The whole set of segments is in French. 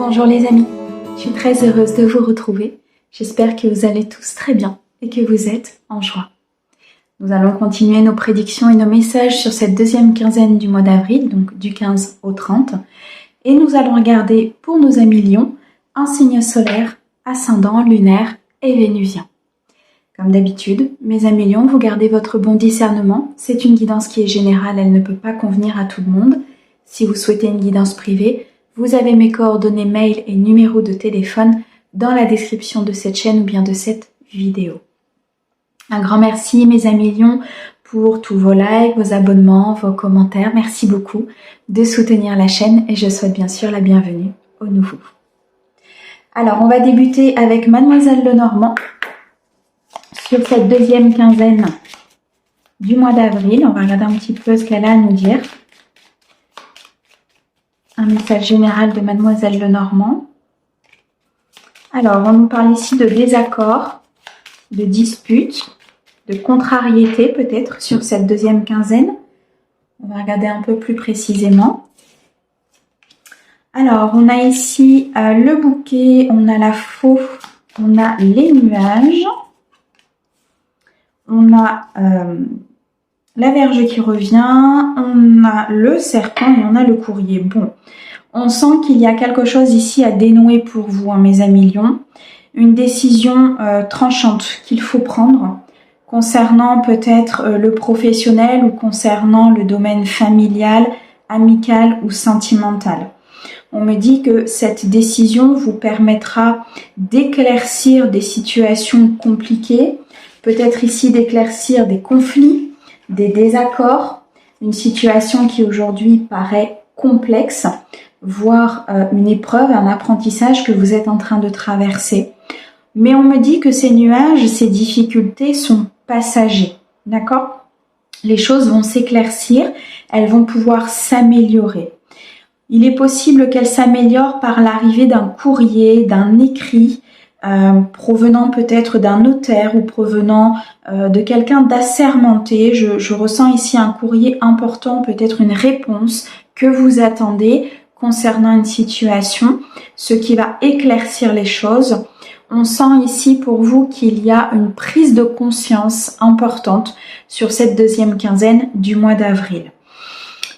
Bonjour les amis, je suis très heureuse de vous retrouver. J'espère que vous allez tous très bien et que vous êtes en joie. Nous allons continuer nos prédictions et nos messages sur cette deuxième quinzaine du mois d'avril, donc du 15 au 30. Et nous allons regarder pour nos amis Lions un signe solaire, ascendant, lunaire et vénusien. Comme d'habitude, mes amis Lions, vous gardez votre bon discernement. C'est une guidance qui est générale, elle ne peut pas convenir à tout le monde. Si vous souhaitez une guidance privée, vous avez mes coordonnées mail et numéro de téléphone dans la description de cette chaîne ou bien de cette vidéo. Un grand merci mes amis Lions pour tous vos likes, vos abonnements, vos commentaires. Merci beaucoup de soutenir la chaîne et je souhaite bien sûr la bienvenue aux nouveaux. Alors on va débuter avec Mademoiselle Lenormand sur cette deuxième quinzaine du mois d'avril. On va regarder un petit peu ce qu'elle a à nous dire. Un message général de Mademoiselle Lenormand. Alors, on nous parle ici de désaccords, de disputes, de contrariétés peut-être sur cette deuxième quinzaine. On va regarder un peu plus précisément. Alors, on a ici le bouquet, on a la faux, on a les nuages, on a la Vierge qui revient, on a le serpent et on a le courrier. Bon, on sent qu'il y a quelque chose ici à dénouer pour vous, hein, mes amis Lions. Une décision tranchante qu'il faut prendre concernant peut-être le professionnel ou concernant le domaine familial, amical ou sentimental. On me dit que cette décision vous permettra d'éclaircir des situations compliquées, peut-être ici d'éclaircir des conflits, des désaccords, une situation qui aujourd'hui paraît complexe, voire une épreuve, un apprentissage que vous êtes en train de traverser. Mais on me dit que ces nuages, ces difficultés sont passagers, d'accord? Les choses vont s'éclaircir, elles vont pouvoir s'améliorer. Il est possible qu'elles s'améliorent par l'arrivée d'un courrier, d'un écrit, provenant peut-être d'un notaire ou provenant de quelqu'un d'assermenté. Je ressens ici un courrier important, peut-être une réponse que vous attendez concernant une situation, ce qui va éclaircir les choses. On sent ici pour vous qu'il y a une prise de conscience importante sur cette deuxième quinzaine du mois d'avril.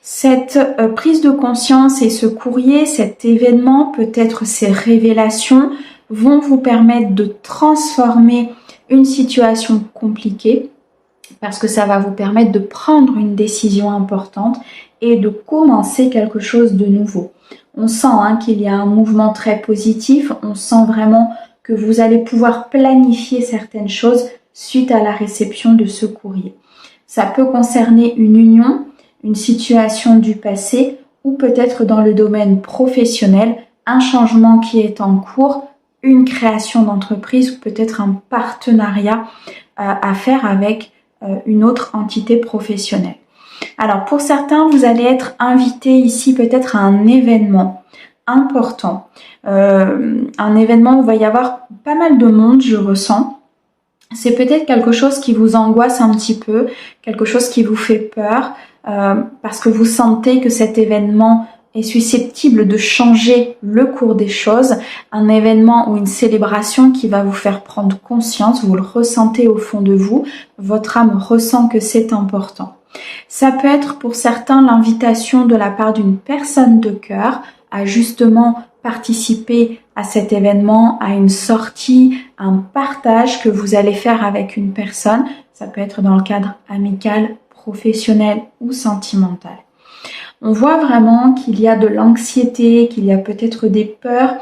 Cette prise de conscience et ce courrier, cet événement, peut-être ces révélations, vont vous permettre de transformer une situation compliquée parce que ça va vous permettre de prendre une décision importante et de commencer quelque chose de nouveau. On sent qu'il y a un mouvement très positif, on sent vraiment que vous allez pouvoir planifier certaines choses suite à la réception de ce courrier. Ça peut concerner une union, une situation du passé ou peut-être dans le domaine professionnel, un changement qui est en cours, une création d'entreprise ou peut-être un partenariat à faire avec une autre entité professionnelle. Alors pour certains, vous allez être invité ici peut-être à un événement important. Un événement où il va y avoir pas mal de monde, je ressens. C'est peut-être quelque chose qui vous angoisse un petit peu, quelque chose qui vous fait peur, parce que vous sentez que cet événement est susceptible de changer le cours des choses, un événement ou une célébration qui va vous faire prendre conscience, vous le ressentez au fond de vous, votre âme ressent que c'est important. Ça peut être pour certains l'invitation de la part d'une personne de cœur à justement participer à cet événement, à une sortie, un partage que vous allez faire avec une personne. Ça peut être dans le cadre amical, professionnel ou sentimental. On voit vraiment qu'il y a de l'anxiété, qu'il y a peut-être des peurs.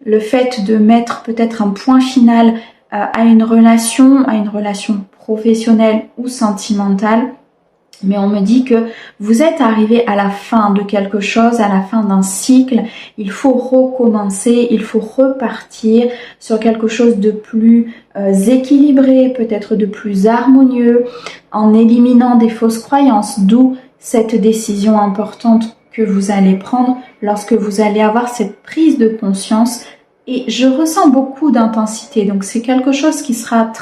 Le fait de mettre peut-être un point final à une relation professionnelle ou sentimentale. Mais on me dit que vous êtes arrivé à la fin de quelque chose, à la fin d'un cycle. Il faut recommencer, il faut repartir sur quelque chose de plus équilibré, peut-être de plus harmonieux, en éliminant des fausses croyances, d'où cette décision importante que vous allez prendre lorsque vous allez avoir cette prise de conscience. Et je ressens beaucoup d'intensité, donc c'est quelque chose qui sera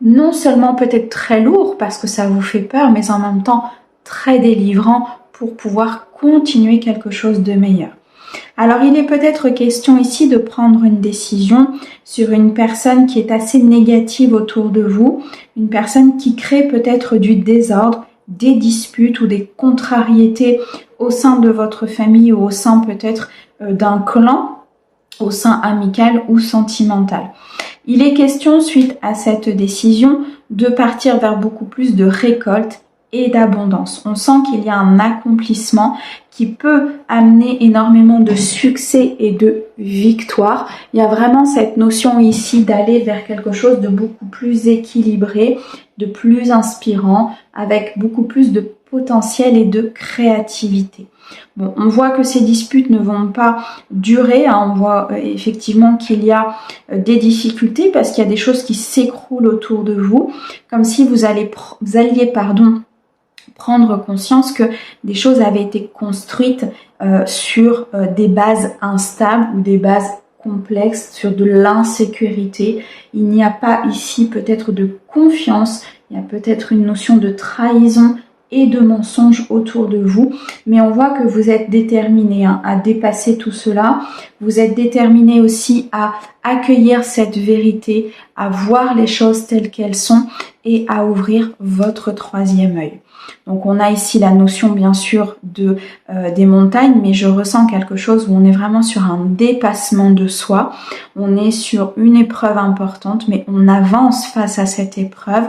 non seulement peut-être très lourd parce que ça vous fait peur, mais en même temps très délivrant pour pouvoir continuer quelque chose de meilleur. Alors il est peut-être question ici de prendre une décision sur une personne qui est assez négative autour de vous, une personne qui crée peut-être du désordre, des disputes ou des contrariétés au sein de votre famille ou au sein peut-être d'un clan, au sein amical ou sentimental. Il est question, suite à cette décision, de partir vers beaucoup plus de récolte et d'abondance. On sent qu'il y a un accomplissement qui peut amener énormément de succès et de victoire. Il y a vraiment cette notion ici d'aller vers quelque chose de beaucoup plus équilibré, de plus inspirant, avec beaucoup plus de potentiel et de créativité. Bon, on voit que ces disputes ne vont pas durer, hein. On voit effectivement qu'il y a des difficultés parce qu'il y a des choses qui s'écroulent autour de vous, comme si vous alliez prendre conscience que des choses avaient été construites sur des bases instables ou des bases complexes, sur de l'insécurité. Il n'y a pas ici peut-être de confiance, il y a peut-être une notion de trahison et de mensonges autour de vous, mais on voit que vous êtes déterminé à dépasser tout cela. Vous êtes déterminé aussi à accueillir cette vérité, à voir les choses telles qu'elles sont et à ouvrir votre troisième œil. Donc on a ici la notion bien sûr des montagnes, mais je ressens quelque chose où on est vraiment sur un dépassement de soi. On est sur une épreuve importante, mais on avance face à cette épreuve.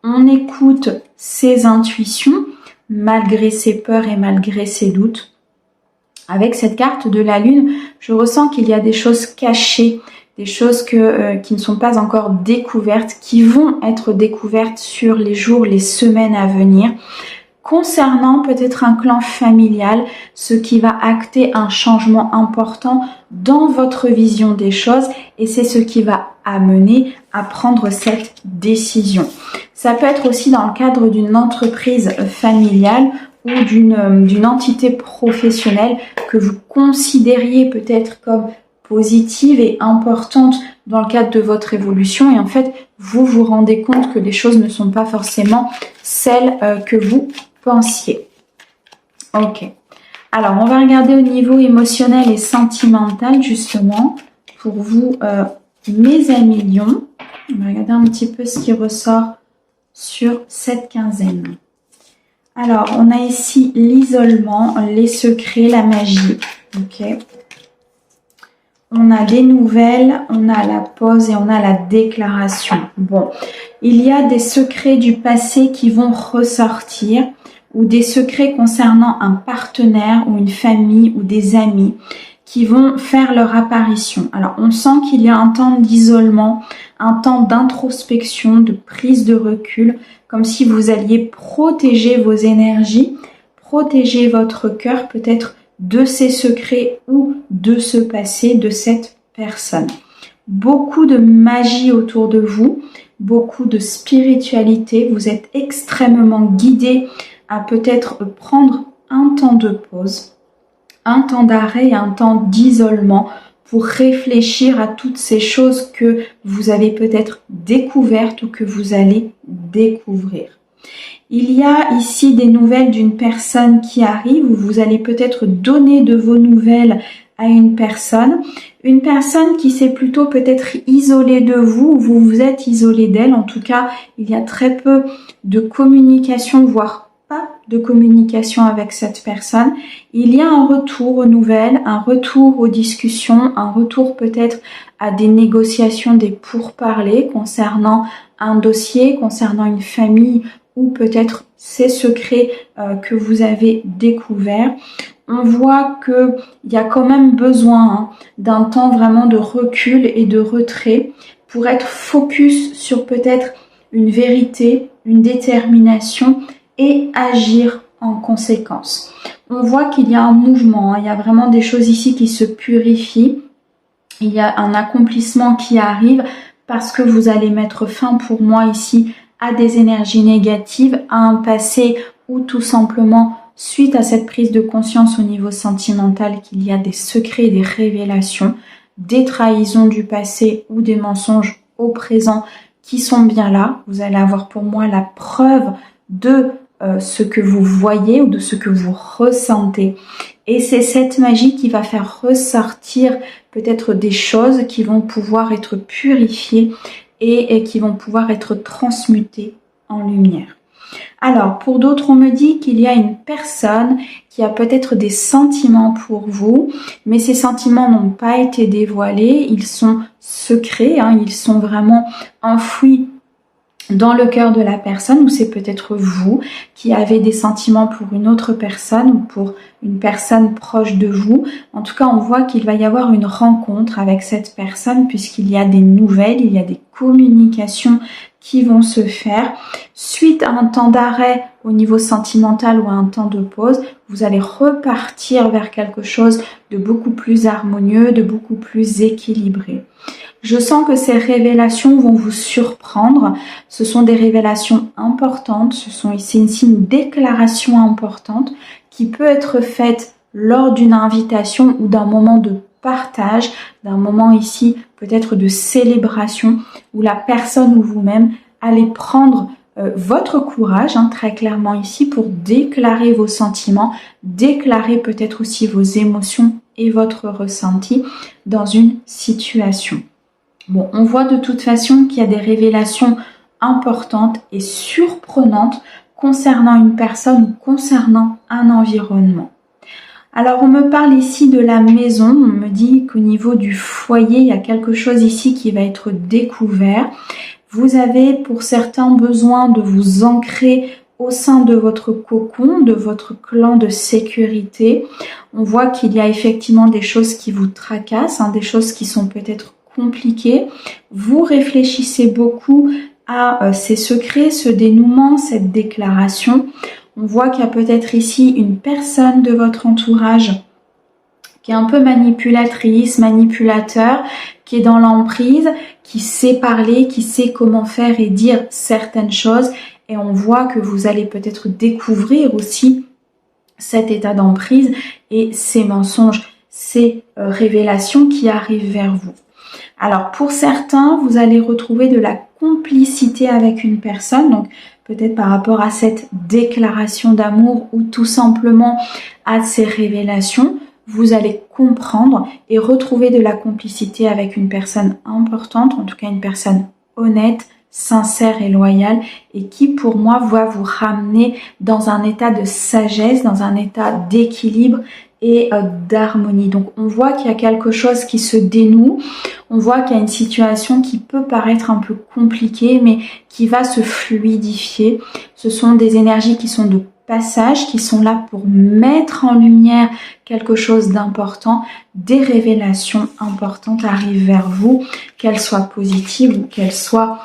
On écoute ses intuitions malgré ses peurs et malgré ses doutes. Avec cette carte de la lune, je ressens qu'il y a des choses cachées, des choses qui ne sont pas encore découvertes, qui vont être découvertes sur les jours, les semaines à venir, concernant peut-être un clan familial, ce qui va acter un changement important dans votre vision des choses, et c'est ce qui va amener à prendre cette décision. Ça peut être aussi dans le cadre d'une entreprise familiale ou d'une entité professionnelle que vous considériez peut-être comme positive et importante dans le cadre de votre évolution, et en fait vous vous rendez compte que les choses ne sont pas forcément celles que vous pensiez. Ok. Alors on va regarder au niveau émotionnel et sentimental justement pour vous mes amis lions. On va regarder un petit peu ce qui ressort sur cette quinzaine. Alors on a ici l'isolement, les secrets, la magie. Ok. On a des nouvelles, on a la pause et on a la déclaration. Bon, il y a des secrets du passé qui vont ressortir, ou des secrets concernant un partenaire ou une famille ou des amis qui vont faire leur apparition. Alors on sent qu'il y a un temps d'isolement, un temps d'introspection, de prise de recul, comme si vous alliez protéger vos énergies, protéger votre cœur peut-être de ces secrets ou de ce passé, de cette personne. Beaucoup de magie autour de vous, beaucoup de spiritualité, vous êtes extrêmement guidé à peut-être prendre un temps de pause, un temps d'arrêt et un temps d'isolement pour réfléchir à toutes ces choses que vous avez peut-être découvertes ou que vous allez découvrir. Il y a ici des nouvelles d'une personne qui arrive, où vous allez peut-être donner de vos nouvelles à une personne qui s'est plutôt peut-être isolée de vous, ou vous vous êtes isolé d'elle. En tout cas, il y a très peu de communication, voire pas de communication avec cette personne. Il y a un retour aux nouvelles, un retour aux discussions, un retour peut-être à des négociations, des pourparlers concernant un dossier, concernant une famille, ou peut-être ces secrets que vous avez découverts. On voit qu'il y a quand même besoin d'un temps vraiment de recul et de retrait pour être focus sur peut-être une vérité, une détermination et agir en conséquence. On voit qu'il y a un mouvement, il y a vraiment des choses ici qui se purifient. Il y a un accomplissement qui arrive parce que vous allez mettre fin pour moi ici à des énergies négatives, à un passé ou tout simplement suite à cette prise de conscience au niveau sentimental qu'il y a des secrets, des révélations, des trahisons du passé ou des mensonges au présent qui sont bien là. Vous allez avoir pour moi la preuve de ce que vous voyez ou de ce que vous ressentez. Et c'est cette magie qui va faire ressortir peut-être des choses qui vont pouvoir être purifiées et qui vont pouvoir être transmutées en lumière. Alors, pour d'autres, on me dit qu'il y a une personne qui a peut-être des sentiments pour vous, mais ces sentiments n'ont pas été dévoilés, ils sont secrets, ils sont vraiment enfouis dans le cœur de la personne, ou c'est peut-être vous qui avez des sentiments pour une autre personne ou pour une personne proche de vous. En tout cas, on voit qu'il va y avoir une rencontre avec cette personne puisqu'il y a des nouvelles, il y a des communications qui vont se faire. Suite à un temps d'arrêt au niveau sentimental ou à un temps de pause, vous allez repartir vers quelque chose de beaucoup plus harmonieux, de beaucoup plus équilibré. Je sens que ces révélations vont vous surprendre. Ce sont des révélations importantes. C'est ici une déclaration importante qui peut être faite lors d'une invitation ou d'un moment de partage, d'un moment ici peut-être de célébration où la personne ou vous-même allez prendre votre courage, très clairement ici, pour déclarer vos sentiments, déclarer peut-être aussi vos émotions et votre ressenti dans une situation. Bon, on voit de toute façon qu'il y a des révélations importantes et surprenantes concernant une personne ou concernant un environnement. Alors, on me parle ici de la maison. On me dit qu'au niveau du foyer, il y a quelque chose ici qui va être découvert. Vous avez pour certains besoin de vous ancrer au sein de votre cocon, de votre clan de sécurité. On voit qu'il y a effectivement des choses qui vous tracassent, des choses qui sont peut-être compliquées. Vous réfléchissez beaucoup à ces secrets, ce dénouement, cette déclaration. On voit qu'il y a peut-être ici une personne de votre entourage qui est un peu manipulatrice, manipulateur, qui est dans l'emprise, qui sait parler, qui sait comment faire et dire certaines choses. Et on voit que vous allez peut-être découvrir aussi cet état d'emprise et ces mensonges, ces révélations qui arrivent vers vous. Alors pour certains, vous allez retrouver de la complicité avec une personne, donc peut-être par rapport à cette déclaration d'amour ou tout simplement à ces révélations, vous allez comprendre et retrouver de la complicité avec une personne importante, en tout cas une personne honnête, sincère et loyale, et qui pour moi va vous ramener dans un état de sagesse, dans un état d'équilibre et d'harmonie. Donc on voit qu'il y a quelque chose qui se dénoue, on voit qu'il y a une situation qui peut paraître un peu compliquée mais qui va se fluidifier. Ce sont des énergies qui sont de passage, qui sont là pour mettre en lumière quelque chose d'important. Des révélations importantes arrivent vers vous, qu'elles soient positives ou qu'elles soient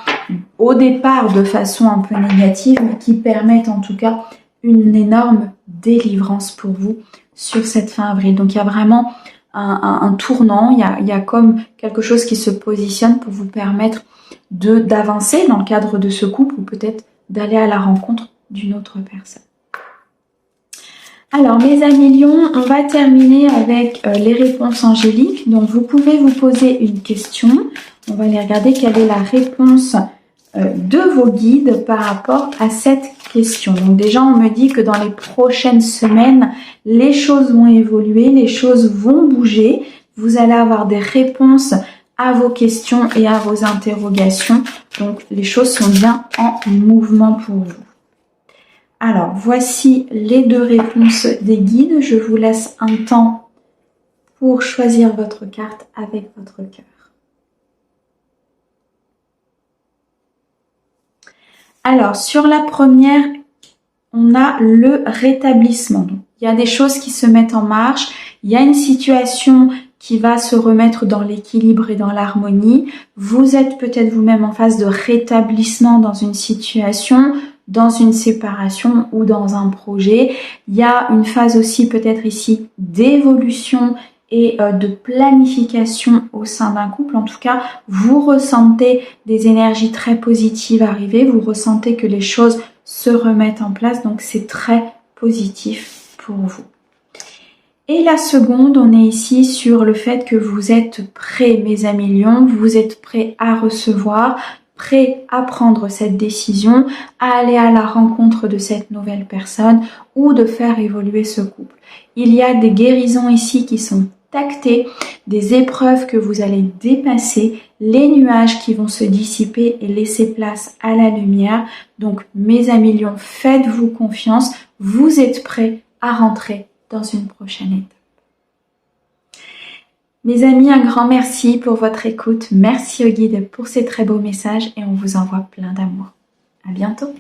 au départ de façon un peu négative, mais qui permettent en tout cas une énorme délivrance pour vous sur cette fin avril. Donc il y a vraiment un tournant, il y a comme quelque chose qui se positionne pour vous permettre d'avancer dans le cadre de ce couple ou peut-être d'aller à la rencontre d'une autre personne. Alors mes amis lions, on va terminer avec les réponses angéliques. Donc vous pouvez vous poser une question. On va aller regarder quelle est la réponse de vos guides par rapport à cette question. Donc déjà on me dit que dans les prochaines semaines, les choses vont évoluer, les choses vont bouger. Vous allez avoir des réponses à vos questions et à vos interrogations. Donc les choses sont bien en mouvement pour vous. Alors, voici les deux réponses des guides. Je vous laisse un temps pour choisir votre carte avec votre cœur. Alors, sur la première, on a le rétablissement. Donc, il y a des choses qui se mettent en marche. Il y a une situation qui va se remettre dans l'équilibre et dans l'harmonie. Vous êtes peut-être vous-même en phase de rétablissement dans une situation, dans une séparation ou dans un projet. Il y a une phase aussi peut-être ici d'évolution et de planification au sein d'un couple. En tout cas, vous ressentez des énergies très positives arriver, vous ressentez que les choses se remettent en place, donc c'est très positif pour vous. Et la seconde, on est ici sur le fait que vous êtes prêts, mes amis lions, vous êtes prêts à recevoir, prêt à prendre cette décision, à aller à la rencontre de cette nouvelle personne ou de faire évoluer ce couple. Il y a des guérisons ici qui sont actées, des épreuves que vous allez dépasser, les nuages qui vont se dissiper et laisser place à la lumière. Donc mes amis lions, faites-vous confiance, vous êtes prêts à rentrer dans une prochaine étape. Mes amis, un grand merci pour votre écoute. Merci au guide pour ces très beaux messages et on vous envoie plein d'amour. À bientôt.